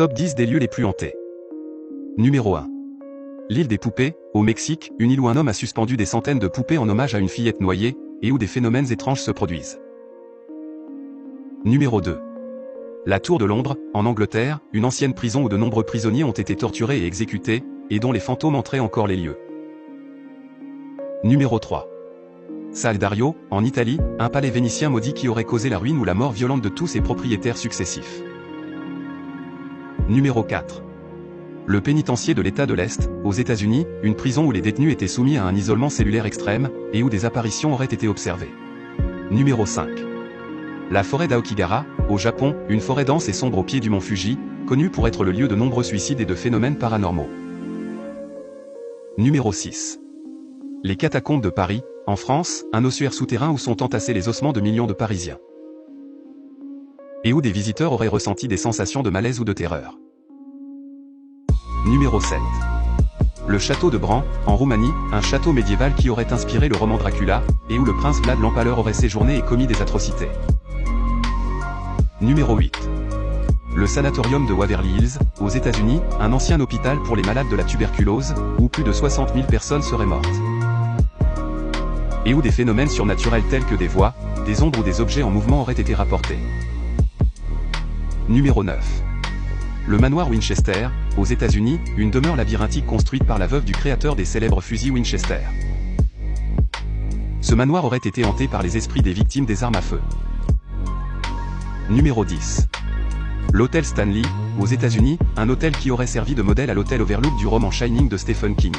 Top 10 des lieux les plus hantés. Numéro 1. L'île des poupées, au Mexique, une île où un homme a suspendu des centaines de poupées en hommage à une fillette noyée, et où des phénomènes étranges se produisent. Numéro 2. La Tour de Londres, en Angleterre, une ancienne prison où de nombreux prisonniers ont été torturés et exécutés, et dont les fantômes hantraient encore les lieux. Numéro 3. Salle Dario, en Italie, un palais vénitien maudit qui aurait causé la ruine ou la mort violente de tous ses propriétaires successifs. Numéro 4. Le pénitencier de l'État de l'Est, aux États-Unis, une prison où les détenus étaient soumis à un isolement cellulaire extrême, et où des apparitions auraient été observées. Numéro 5. La forêt d'Aokigahara, au Japon, une forêt dense et sombre au pied du mont Fuji, connue pour être le lieu de nombreux suicides et de phénomènes paranormaux. Numéro 6. Les catacombes de Paris, en France, un ossuaire souterrain où sont entassés les ossements de millions de Parisiens. Et où des visiteurs auraient ressenti des sensations de malaise ou de terreur. Numéro 7. Le château de Bran, en Roumanie, un château médiéval qui aurait inspiré le roman Dracula, et où le prince Vlad l'Empaleur aurait séjourné et commis des atrocités. Numéro 8. Le sanatorium de Waverly Hills, aux États-Unis, un ancien hôpital pour les malades de la tuberculose, où plus de 60 000 personnes seraient mortes. Et où des phénomènes surnaturels tels que des voix, des ombres ou des objets en mouvement auraient été rapportés. Numéro 9. Le manoir Winchester, aux États-Unis, une demeure labyrinthique construite par la veuve du créateur des célèbres fusils Winchester. Ce manoir aurait été hanté par les esprits des victimes des armes à feu. Numéro 10. L'hôtel Stanley, aux États-Unis, un hôtel qui aurait servi de modèle à l'hôtel Overlook du roman Shining de Stephen King.